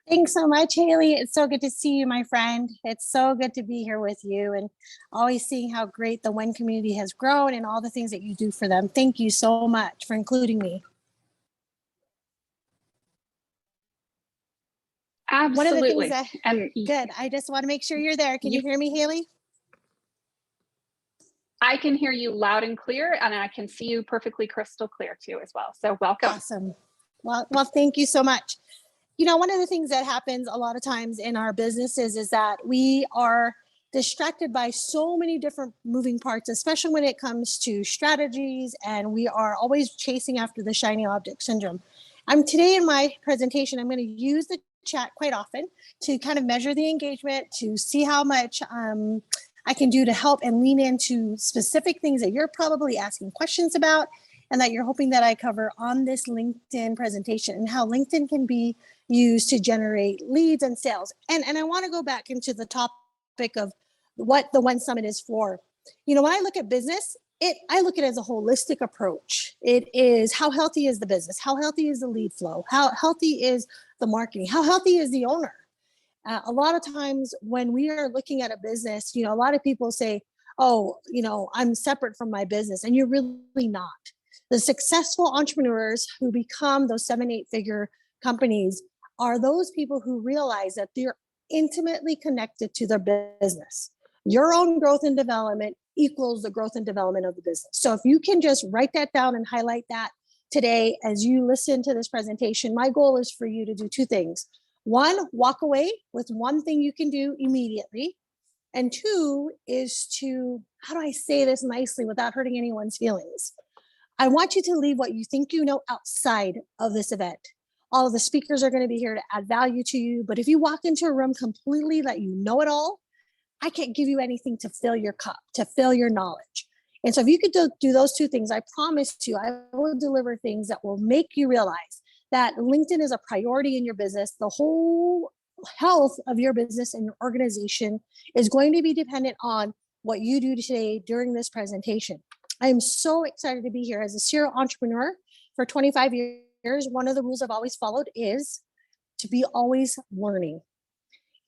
Thanks so much, Haley. It's so good to see you, my friend. It's so good to be here with you and always seeing how great the WEN community has grown and all the things that you do for them. Thank you so much for including me. Absolutely. One of the things that, good. I just want to make sure you're there. Can you hear me, Haley? I can hear you loud and clear, and I can see you perfectly crystal clear too as well. So welcome. Awesome. Well, thank you so much. You know, one of the things that happens a lot of times in our businesses is that we are distracted by so many different moving parts, especially when it comes to strategies, and we are always chasing after the shiny object syndrome. Today in my presentation, I'm going to use the chat quite often to kind of measure the engagement, to see how much I can do to help and lean into specific things that you're probably asking questions about and that you're hoping that I cover on this LinkedIn presentation, and how LinkedIn can be used to generate leads and sales. And I want to go back into the topic of what the WEN Summit is for. You know, when I look at business, I look at it as a holistic approach. It is, how healthy is the business? How healthy is the lead flow? How healthy is the marketing? How healthy is the owner? A lot of times when we are looking at a business, you know, a lot of people say, oh, you know, I'm separate from my business, and you're really not. The successful entrepreneurs who become those 7-8 figure companies are those people who realize that they're intimately connected to their business. Your own growth and development equals the growth and development of the business. So if you can just write that down and highlight that today as you listen to this presentation, my goal is for you to do two things. One, walk away with one thing you can do immediately. And two is to, how do I say this nicely without hurting anyone's feelings? I want you to leave what you think you know outside of this event. All of the speakers are going to be here to add value to you. But if you walk into a room completely that you know it all, I can't give you anything to fill your cup, to fill your knowledge. And so if you could do those two things, I promise you, I will deliver things that will make you realize that LinkedIn is a priority in your business. The whole health of your business and your organization is going to be dependent on what you do today during this presentation. I am so excited to be here as a serial entrepreneur for 25 years. One of the rules I've always followed is to be always learning.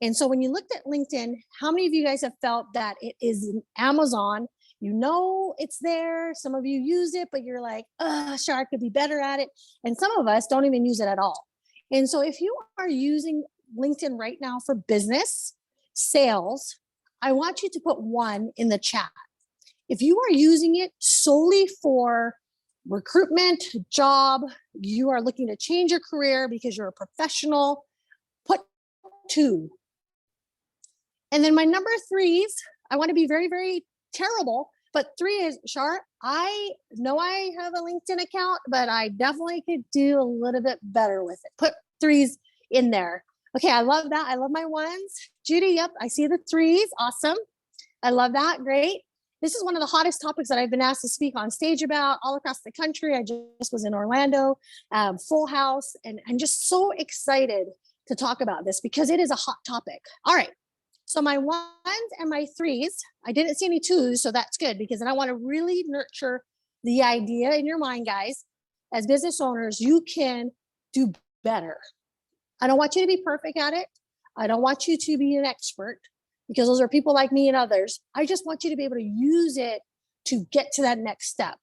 And so when you looked at LinkedIn, how many of you guys have felt that it is an Amazon? You know it's there. Some of you use it, but you're like, sure, I could be better at it. And some of us don't even use it at all. And so if you are using LinkedIn right now for business, sales, I want you to put 1 in the chat. If you are using it solely for recruitment, job, you are looking to change your career because you're a professional, put 2. And then my number 3s, I want to be very, very terrible, but 3 is, Char, I know I have a LinkedIn account, but I definitely could do a little bit better with it. Put 3s in there. Okay, I love that. I love my 1s. Judy, yep, I see the 3s. Awesome. I love that. Great. This is one of the hottest topics that I've been asked to speak on stage about all across the country. I just was in Orlando, full house, and I'm just so excited to talk about this because it is a hot topic. All right. So my 1s and my 3s, I didn't see any 2s, so that's good because then I want to really nurture the idea in your mind, guys. As business owners, you can do better. I don't want you to be perfect at it. I don't want you to be an expert because those are people like me and others. I just want you to be able to use it to get to that next step.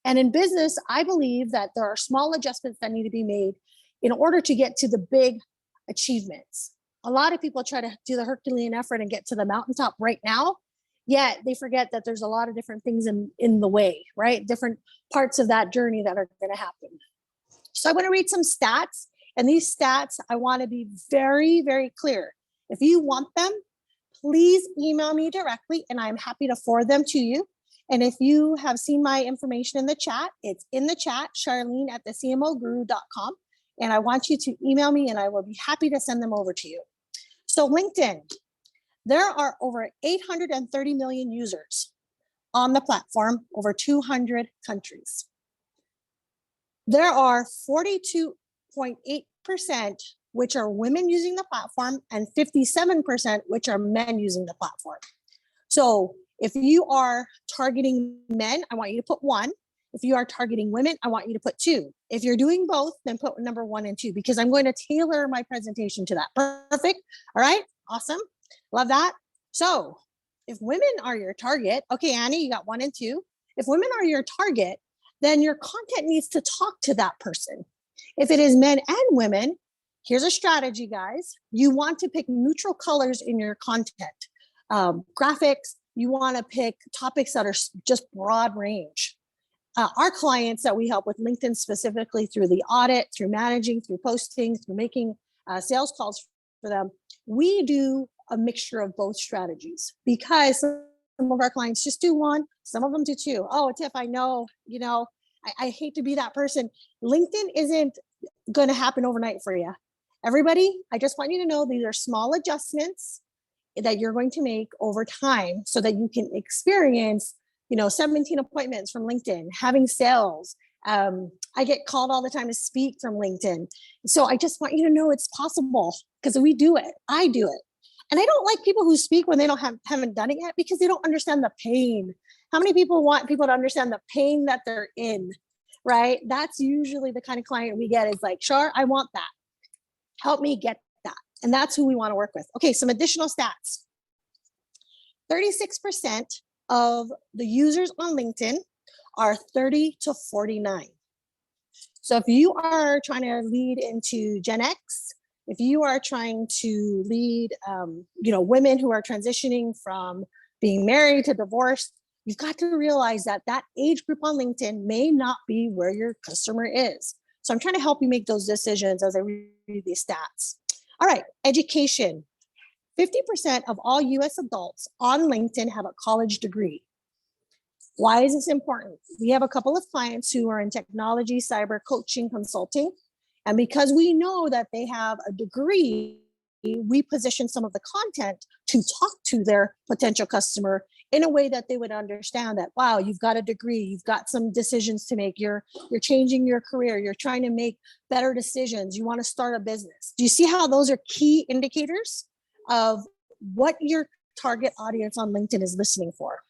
And in business, I believe that there are small adjustments that need to be made in order to get to the big achievements. A lot of people try to do the Herculean effort and get to the mountaintop right now, yet they forget that there's a lot of different things in the way, right? Different parts of that journey that are going to happen. So I want to read some stats, and these stats, I want to be very, very clear. If you want them, please email me directly and I'm happy to forward them to you. And if you have seen my information in the chat, it's in the chat, Charlene at thecmoguru.com. And I want you to email me and I will be happy to send them over to you. So LinkedIn, there are over 830 million users on the platform, over 200 countries. There are 42.8% which are women using the platform and 57% which are men using the platform. So if you are targeting men, I want you to put 1. If you are targeting women, I want you to put 2. If you're doing both, then put number 1 and 2, because I'm going to tailor my presentation to that. Perfect. All right. Awesome. Love that. So if women are your target, okay, Annie, you got 1 and 2. If women are your target, then your content needs to talk to that person. If it is men and women, here's a strategy, guys. You want to pick neutral colors in your content. Graphics, you want to pick topics that are just broad range. Our clients that we help with LinkedIn specifically through the audit, through managing, through posting, through making sales calls for them, we do a mixture of both strategies, because some of our clients just do 1, some of them do 2. Oh, Tiff, I know, I hate to be that person. LinkedIn isn't going to happen overnight for you. Everybody, I just want you to know these are small adjustments that you're going to make over time so that you can experience 17 appointments from LinkedIn, having sales. I get called all the time to speak from LinkedIn. So I just want you to know it's possible, because we do it. I do it. And I don't like people who speak when they haven't done it yet, because they don't understand the pain. How many people want people to understand the pain that they're in, right? That's usually the kind of client we get, is like, Char, I want that. Help me get that. And that's who we want to work with. Okay, some additional stats. 36% of the users on LinkedIn are 30 to 49. So if you are trying to lead into Gen X, if you are trying to lead, women who are transitioning from being married to divorced, you've got to realize that that age group on LinkedIn may not be where your customer is. So I'm trying to help you make those decisions as I read these stats. All right, education. 50% of all US adults on LinkedIn have a college degree. Why is this important? We have a couple of clients who are in technology, cyber, coaching, consulting. And because we know that they have a degree, we position some of the content to talk to their potential customer in a way that they would understand that, wow, you've got a degree, you've got some decisions to make, you're changing your career, you're trying to make better decisions, you want to start a business. Do you see how those are key indicators of what your target audience on LinkedIn is listening for?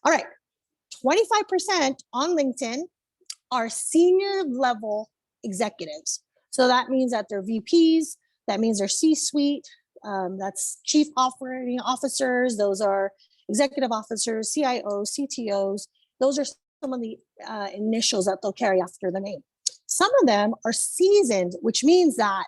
All right, 25% on LinkedIn are senior level executives. So that means that they're VPs, that means they're C-suite, that's chief operating officers, those are executive officers, CIOs, CTOs. Those are some of the initials that they'll carry after the name. Some of them are seasoned, which means that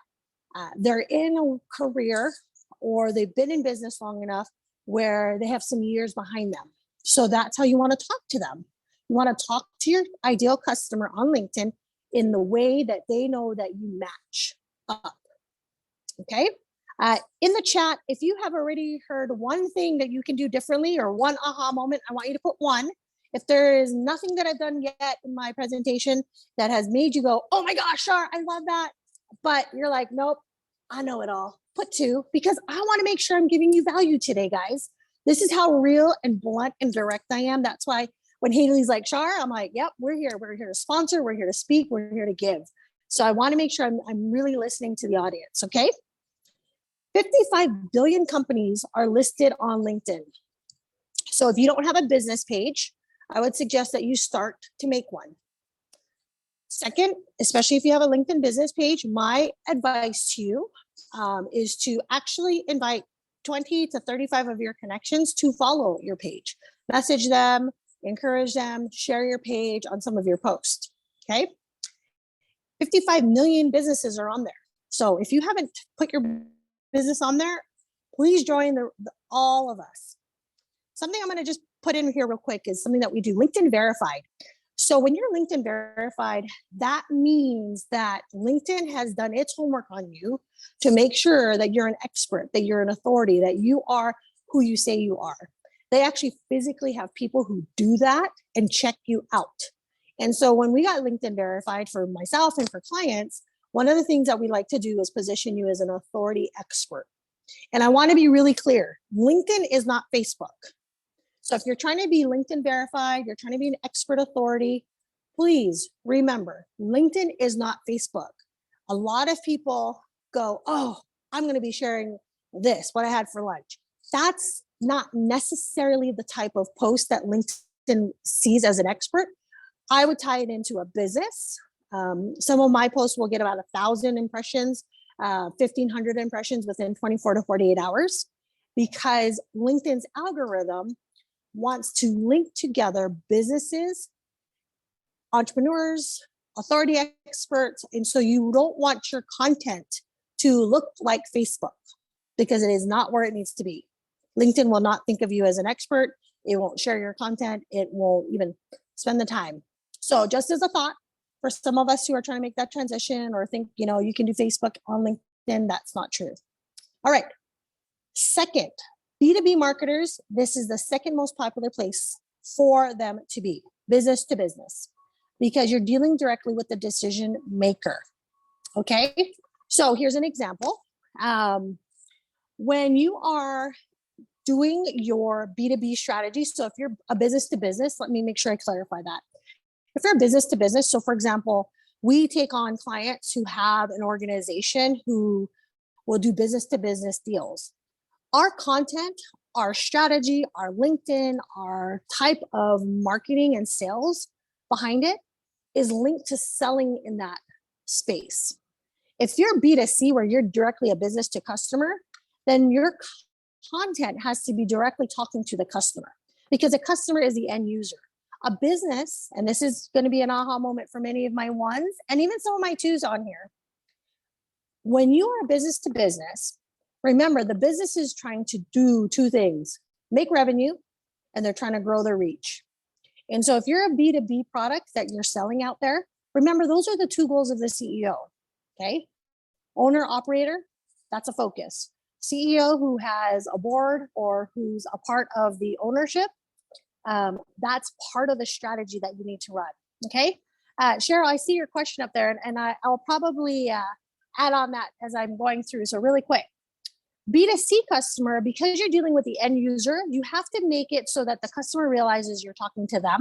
they're in a career or they've been in business long enough where they have some years behind them. So that's how you want to talk to them. You want to talk to your ideal customer on LinkedIn in the way that they know that you match up. Okay. In the chat, if you have already heard one thing that you can do differently or one aha moment, I want you to put 1. If there is nothing that I've done yet in my presentation that has made you go, oh my gosh, Char, I love that, but you're like, nope, I know it all, put 2, because I want to make sure I'm giving you value today, guys. This is how real and blunt and direct I am. That's why when Haley's like, Char, I'm like, yep, we're here. We're here to sponsor. We're here to speak. We're here to give. So I want to make sure I'm really listening to the audience, okay? 55 billion companies are listed on LinkedIn. So if you don't have a business page, I would suggest that you start to make one. Second, especially if you have a LinkedIn business page, my advice to you is to actually invite 20 to 35 of your connections to follow your page. Message them, encourage them, share your page on some of your posts, okay? 55 million businesses are on there. So if you haven't put your business on there, please join all of us. Something I'm going to just put in here real quick is something that we do, LinkedIn Verified. So when you're LinkedIn Verified, that means that LinkedIn has done its homework on you to make sure that you're an expert, that you're an authority, that you are who you say you are. They actually physically have people who do that and check you out. And so when we got LinkedIn Verified for myself and for clients, one of the things that we like to do is position you as an authority expert. And I want to be really clear, LinkedIn is not Facebook. So if you're trying to be LinkedIn Verified, you're trying to be an expert authority, please remember, LinkedIn is not Facebook. A lot of people go, oh, I'm going to be sharing this, what I had for lunch. That's not necessarily the type of post that LinkedIn sees as an expert. I would tie it into a business. Some of my posts will get about 1,000 impressions, 1,500 impressions within 24 to 48 hours, because LinkedIn's algorithm wants to link together businesses, entrepreneurs, authority experts. And so you don't want your content to look like Facebook, because it is not where it needs to be. LinkedIn will not think of you as an expert. It won't share your content. It won't even spend the time. So just as a thought, for some of us who are trying to make that transition or think, you can do Facebook on LinkedIn, that's not true. All right. Second, B2B marketers, this is the second most popular place for them to be, business to business, because you're dealing directly with the decision maker. Okay. So here's an example. When you are doing your B2B strategy, so if you're a business to business, let me make sure I clarify that. If you're a business to business, so for example, we take on clients who have an organization who will do business to business deals. Our content, our strategy, our LinkedIn, our type of marketing and sales behind it is linked to selling in that space. If you're B2C, where you're directly a business to customer, then your content has to be directly talking to the customer, because the customer is the end user. A business, and this is going to be an aha moment for many of my ones and even some of my twos on here. When you are a business to business, remember, the business is trying to do two things: make revenue, and they're trying to grow their reach. And so if you're a B2B product that you're selling out there, remember, those are the two goals of the CEO. Okay. Owner, operator, that's a focus. CEO who has a board or who's a part of the ownership, that's part of the strategy that you need to run. Okay. Cheryl, I see your question up there, and I'll probably add on that as I'm going through. So really quick, B2C customer, because you're dealing with the end user, you have to make it so that the customer realizes you're talking to them.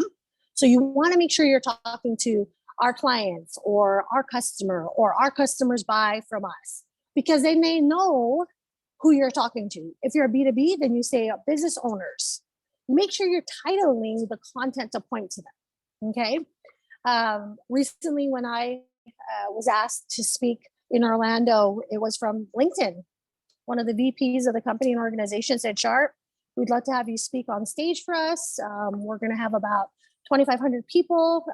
So you want to make sure you're talking to our clients or our customer, or our customers buy from us, because they may know who you're talking to. If you're a B2B, then you say business owners. Make sure you're titling the content to point to them. Okay. Recently, when I was asked to speak in Orlando, it was from LinkedIn. One of the VPs of the company and organization said, "Sharp, we'd love to have you speak on stage for us. We're going to have about 2,500 people.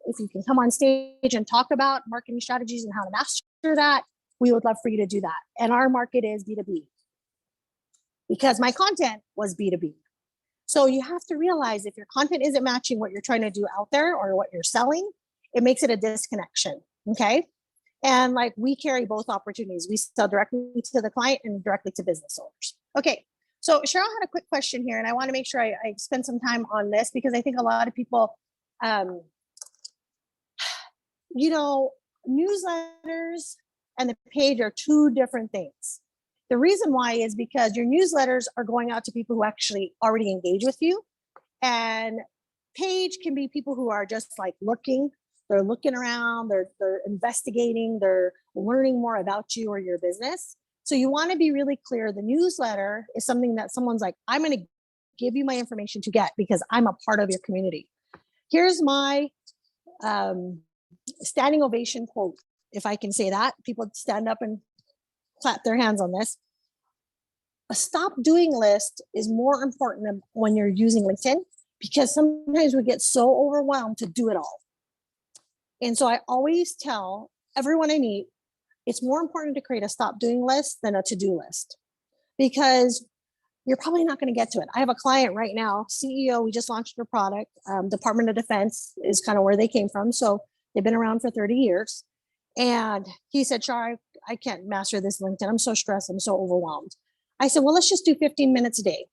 If you can come on stage and talk about marketing strategies and how to master that, we would love for you to do that." And our market is B2B, because my content was B2B. So you have to realize, if your content isn't matching what you're trying to do out there or what you're selling, it makes it a disconnection. Okay. And like, we carry both opportunities. We sell directly to the client and directly to business owners. Okay. So Cheryl had a quick question here, and I want to make sure I spend some time on this, because I think a lot of people, newsletters and the page are two different things. The reason why is because your newsletters are going out to people who actually already engage with you, and page can be people who are just like looking. They're looking around, they're investigating, they're learning more about you or your business. So you want to be really clear. The newsletter is something that someone's like, I'm going to give you my information to get, because I'm a part of your community. Here's my standing ovation quote, if I can say that. People stand up and clap their hands on this. A stop doing list is more important when you're using LinkedIn, because sometimes we get so overwhelmed to do it all. And so I always tell everyone I meet, it's more important to create a stop doing list than a to-do list, because you're probably not going to get to it. I have a client right now, CEO, we just launched their product. Department of Defense is kind of where they came from. So they've been around for 30 years. And he said, Char, I can't master this LinkedIn. I'm so stressed. I'm so overwhelmed. I said, well, let's just do 15 minutes a day.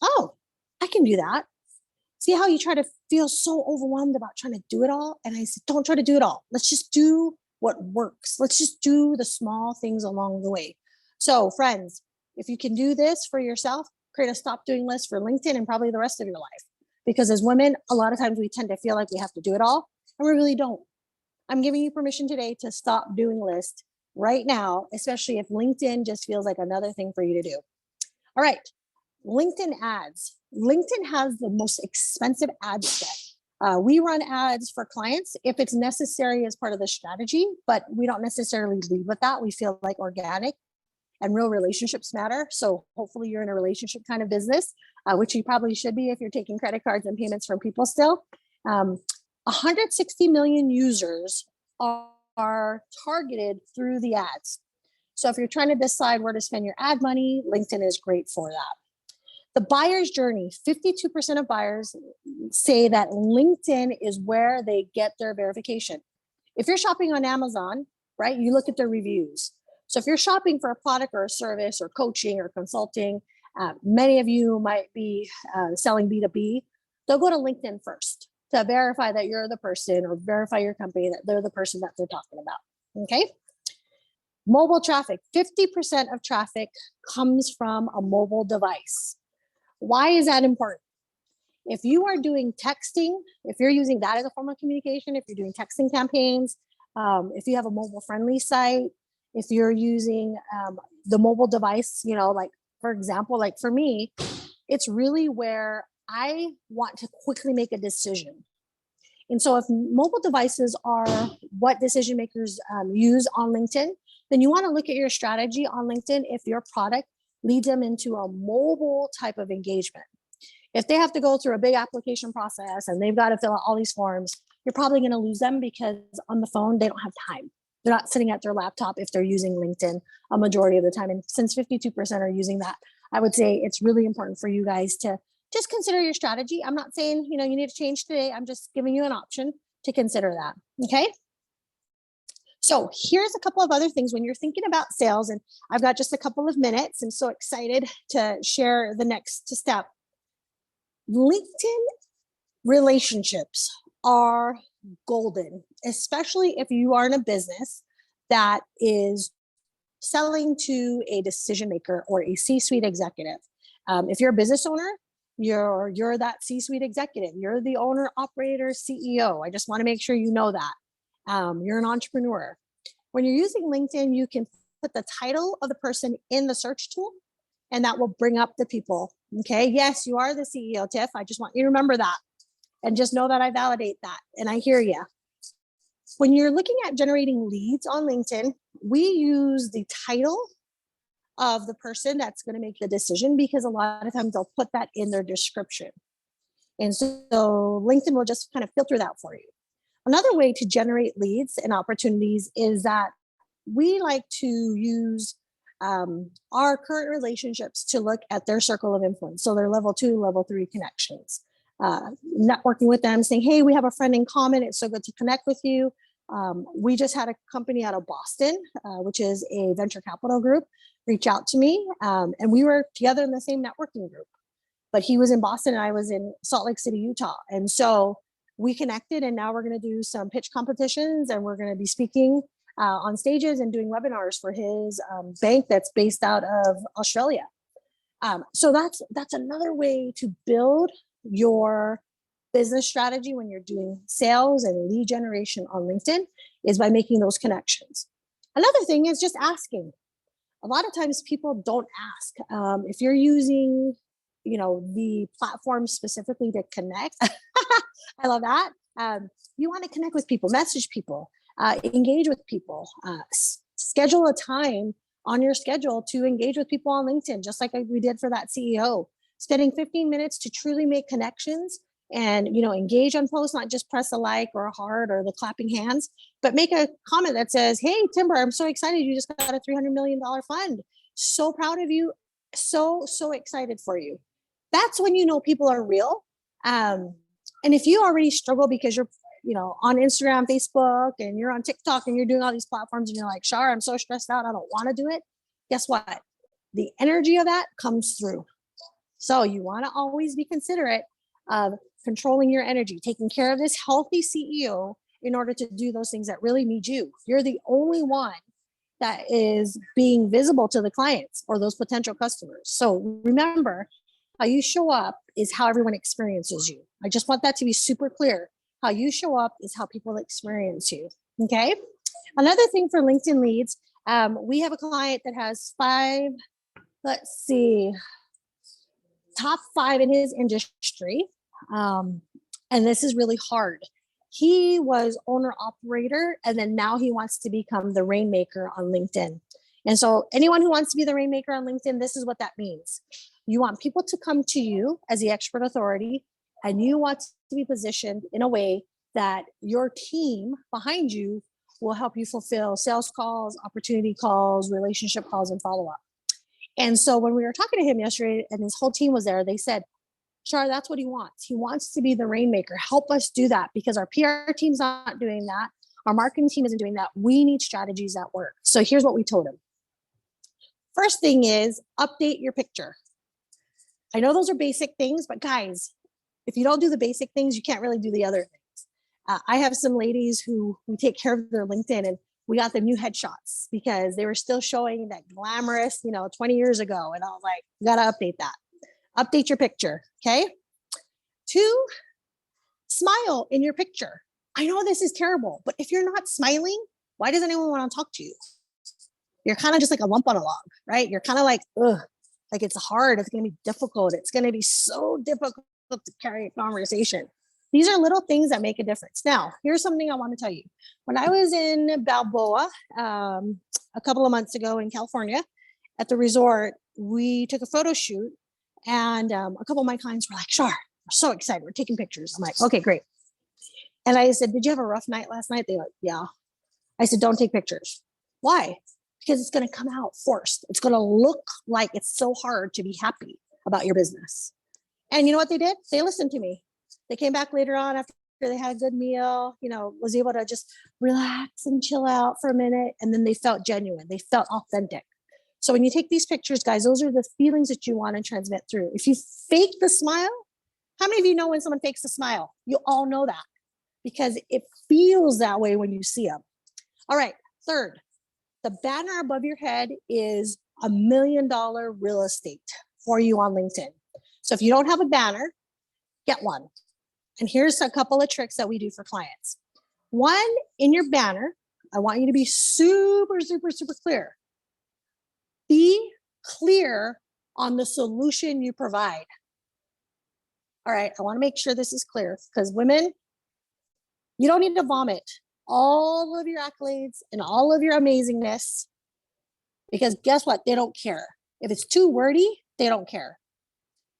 Oh, I can do that. See how you try to feel so overwhelmed about trying to do it all? And I said, don't try to do it all. Let's just do what works. Let's just do the small things along the way. So friends, if you can do this for yourself, create a stop doing list for LinkedIn and probably the rest of your life. Because as women, a lot of times we tend to feel like we have to do it all, and we really don't. I'm giving you permission today to stop doing list right now, especially if LinkedIn just feels like another thing for you to do. All right, LinkedIn ads. LinkedIn has the most expensive ad set We run ads for clients if it's necessary as part of the strategy, but we don't necessarily lead with that. We feel like organic and real relationships matter. So hopefully you're in a relationship kind of business, which you probably should be if you're taking credit cards and payments from people still. 160 million users are targeted through the ads. So if you're trying to decide where to spend your ad money, LinkedIn is great for that. The buyer's journey, 52% of buyers say that LinkedIn is where they get their verification. If you're shopping on Amazon, right, you look at their reviews. So if you're shopping for a product or a service or coaching or consulting, many of you might be selling B2B, they'll go to LinkedIn first to verify that you're the person or verify your company that they're the person that they're talking about, okay? Mobile traffic, 50% of traffic comes from a mobile device. Why is that important? If you are doing texting, if you're using that as a form of communication, if you're doing texting campaigns, if you have a mobile friendly site, if you're using the mobile device, you know, like for example, like for me, it's really where I want to quickly make a decision. And so if mobile devices are what decision makers use on LinkedIn, then you want to look at your strategy on LinkedIn if your product leads them into a mobile type of engagement. If they have to go through a big application process and they've got to fill out all these forms, you're probably going to lose them because on the phone, they don't have time. They're not sitting at their laptop if they're using LinkedIn a majority of the time. And since 52% are using that, I would say it's really important for you guys to just consider your strategy. I'm not saying, you know, you need to change today. I'm just giving you an option to consider that. Okay. So here's a couple of other things when you're thinking about sales, and I've got just a couple of minutes. I'm so excited to share the next step. LinkedIn relationships are golden, especially if you are in a business that is selling to a decision maker or a C-suite executive. If you're a business owner, you're that C-suite executive. You're the owner, operator, CEO. I just want to make sure you know that. You're an entrepreneur. When you're using LinkedIn, you can put the title of the person in the search tool, and that will bring up the people. Okay. Yes, you are the CEO, Tiff. I just want you to remember that and just know that I validate that. And I hear you. When you're looking at generating leads on LinkedIn, we use the title of the person that's going to make the decision because a lot of times they'll put that in their description. And so LinkedIn will just kind of filter that for you. Another way to generate leads and opportunities is that we like to use our current relationships to look at their circle of influence. So their level 2, level 3 connections, networking with them, saying, hey, we have a friend in common. It's so good to connect with you. We just had a company out of Boston, which is a venture capital group, reach out to me. And we were together in the same networking group, but he was in Boston and I was in Salt Lake City, Utah. And so we connected, and now we're going to do some pitch competitions, and we're going to be speaking on stages and doing webinars for his bank that's based out of Australia. So that's another way to build your business strategy when you're doing sales and lead generation on LinkedIn is by making those connections. Another thing is just asking. A lot of times people don't ask. If you're using, you know, the platform specifically to connect, I love that. You want to connect with people, message people, engage with people, schedule a time on your schedule to engage with people on LinkedIn, just like we did for that CEO, spending 15 minutes to truly make connections and, you know, engage on posts, not just press a like or a heart or the clapping hands, but make a comment that says, hey, Timber, I'm so excited. You just got a $300 million fund. So proud of you. So excited for you. That's when you know people are real. And if you already struggle because you're, you know, on Instagram, Facebook, and you're on TikTok and you're doing all these platforms and you're like, Shar, I'm so stressed out, I don't want to do it. Guess what? The energy of that comes through. So you want to always be considerate of controlling your energy, taking care of this healthy CEO in order to do those things that really need you. You're the only one that is being visible to the clients or those potential customers. So remember, how you show up is how everyone experiences you. I just want that to be super clear. How you show up is how people experience you. Okay. Another thing for LinkedIn leads, we have a client that has top 5 in his industry. And this is really hard. He was owner operator, and then now he wants to become the rainmaker on LinkedIn. And so anyone who wants to be the rainmaker on LinkedIn, this is what that means. You want people to come to you as the expert authority, and you want to be positioned in a way that your team behind you will help you fulfill sales calls, opportunity calls, relationship calls, and follow-up. And so when we were talking to him yesterday and his whole team was there, they said, Char, that's what he wants. He wants to be the rainmaker. Help us do that, because our PR team's not doing that. Our marketing team isn't doing that. We need strategies that work. So here's what we told him. First thing is update your picture. I know those are basic things, but guys, if you don't do the basic things, you can't really do the other things. I have some ladies who we take care of their LinkedIn, and we got them new headshots because they were still showing that glamorous, 20 years ago. And I was like, you got to update that. Update your picture. Okay. 2, smile in your picture. I know this is terrible, but if you're not smiling, why does anyone want to talk to you? You're kind of just like a lump on a log, right? You're kind of like, ugh, like it's hard. It's going to be difficult. It's going to be so difficult to carry a conversation. These are little things that make a difference. Now, here's something I want to tell you. When I was in Balboa a couple of months ago in California at the resort, we took a photo shoot, and a couple of my clients were like, Char, we're so excited. We're taking pictures. I'm like, okay, great. And I said, did you have a rough night last night? They're like, yeah. I said, don't take pictures. Why? Because it's going to come out forced. It's going to look like it's so hard to be happy about your business. And you know what they did? They listened to me. They came back later on after they had a good meal, was able to just relax and chill out for a minute. And then they felt genuine. They felt authentic. So when you take these pictures, guys, those are the feelings that you want to transmit through. If you fake the smile, how many of you know when someone fakes a smile? You all know that because it feels that way when you see them. All right. 3rd, the banner above your head is $1 million real estate for you on LinkedIn. So if you don't have a banner, get one. And here's a couple of tricks that we do for clients. 1, in your banner, I want you to be super, super, super clear. Be clear on the solution you provide. All right, I want to make sure this is clear because women, you don't need to vomit all of your accolades and all of your amazingness, because guess what? They don't care. If it's too wordy, they don't care.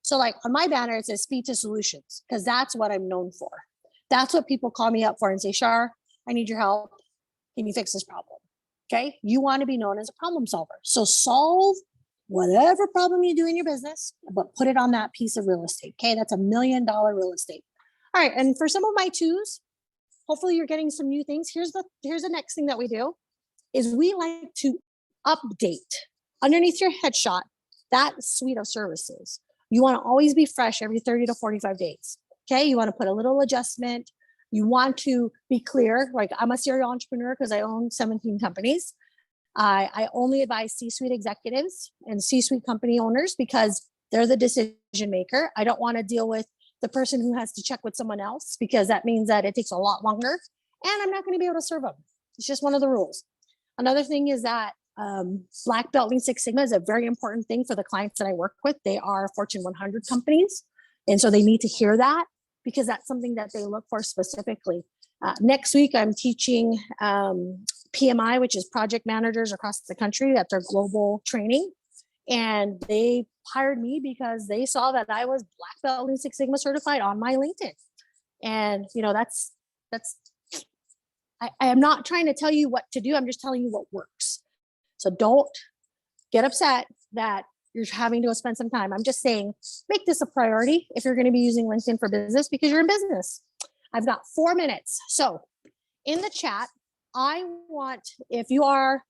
So like on my banner, it says speed to solutions, because that's what I'm known for. That's what people call me up for and say, Char, I need your help. Can you fix this problem? Okay. You want to be known as a problem solver. So solve whatever problem you do in your business, but put it on that piece of real estate. Okay. That's $1 million real estate. All right. And for some of my 2s, hopefully you're getting some new things. Here's the next thing that we do is we like to update underneath your headshot, that suite of services. You want to always be fresh every 30 to 45 days. Okay. You want to put a little adjustment. You want to be clear. Like I'm a serial entrepreneur because I own 17 companies. I only advise C-suite executives and C-suite company owners because they're the decision maker. I don't want to deal with the person who has to check with someone else, because that means that it takes a lot longer and I'm not going to be able to serve them. It's just one of the rules. Another thing is that Black Belt Lean Six Sigma is a very important thing for the clients that I work with. They are Fortune 100 companies. And so they need to hear that because that's something that they look for specifically. Next week, I'm teaching PMI, which is project managers across the country at their global training. And they hired me because they saw that I was Black Belt Lean Six Sigma certified on my LinkedIn. And, I am not trying to tell you what to do. I'm just telling you what works. So don't get upset that you're having to spend some time. I'm just saying, make this a priority if you're going to be using LinkedIn for business because you're in business. I've got 4 minutes. So in the chat, I want, if you are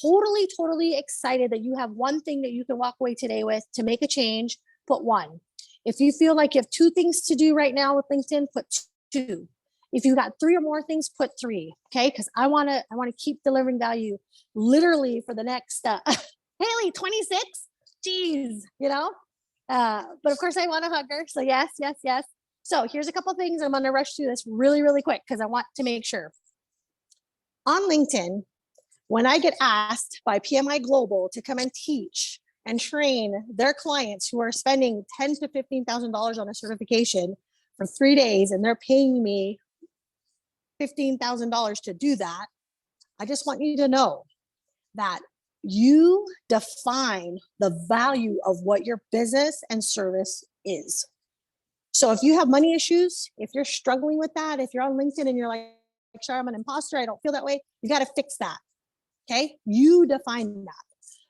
totally excited that you have one thing that you can walk away today with to make a change, put 1. If you feel like you have 2 things to do right now with LinkedIn, put 2. If you got 3 or more things, put 3. Okay. Cause I want to keep delivering value literally for the next, Haley, 26. Geez, but of course I want to hug her. So yes. So here's a couple of things. I'm going to rush through this really, really quick because I want to make sure. On LinkedIn, when I get asked by PMI Global to come and teach and train their clients who are spending $10,000 to $15,000 on a certification for 3 days and they're paying me $15,000 to do that, I just want you to know that you define the value of what your business and service is. So if you have money issues, if you're struggling with that, if you're on LinkedIn and you're like, Char, I'm an imposter, I don't feel that way, you got to fix that. Okay. You define that.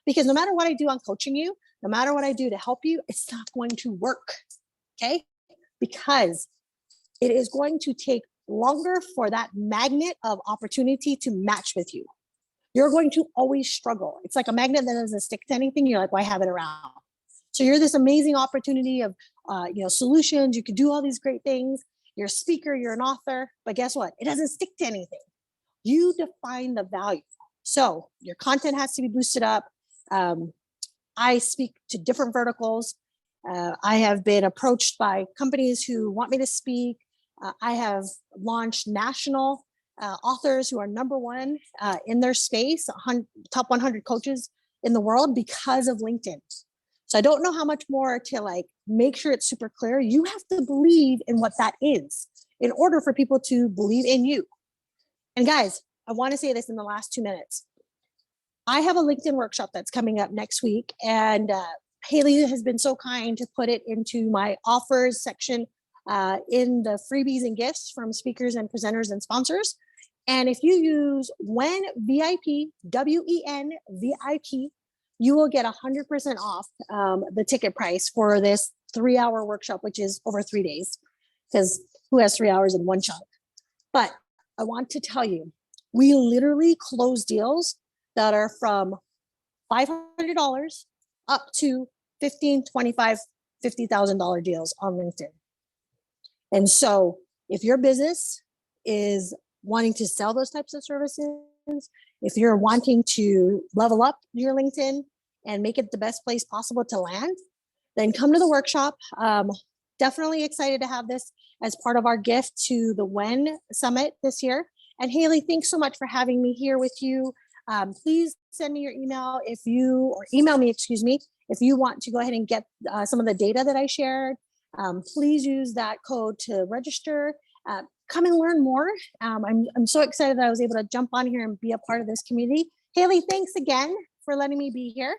Because no matter what I do on coaching you, no matter what I do to help you, it's not going to work. Okay. Because it is going to take longer for that magnet of opportunity to match with you. You're going to always struggle. It's like a magnet that doesn't stick to anything. You're like, why have it around? So you're this amazing opportunity of solutions. You can do all these great things. You're a speaker, you're an author, but guess what? It doesn't stick to anything. You define the value. So your content has to be boosted up. I speak to different verticals. I have been approached by companies who want me to speak. I have launched national authors who are #1 in their space, top 100 coaches in the world because of LinkedIn. So I don't know how much more to like make sure it's super clear. You have to believe in what that is in order for people to believe in you. And guys, I want to say this in the last 2 minutes. I have a LinkedIn workshop that's coming up next week, and Haley has been so kind to put it into my offers section in the freebies and gifts from speakers and presenters and sponsors. And if you use WEN VIP, WEN VIP, you will get 100% off the ticket price for this 3-hour workshop, which is over 3 days, because who has 3 hours in one chunk? But I want to tell you, we literally close deals that are from $500 up to $15,000, $25,000, $50,000 deals on LinkedIn. And so if your business is wanting to sell those types of services, if you're wanting to level up your LinkedIn and make it the best place possible to land, then come to the workshop. Definitely excited to have this as part of our gift to the WEN Summit this year. And Haley, thanks so much for having me here with you. Please send me your email or email me, if you want to go ahead and get some of the data that I shared. Please use that code to register. Come and learn more. I'm so excited that I was able to jump on here and be a part of this community. Haley, thanks again for letting me be here.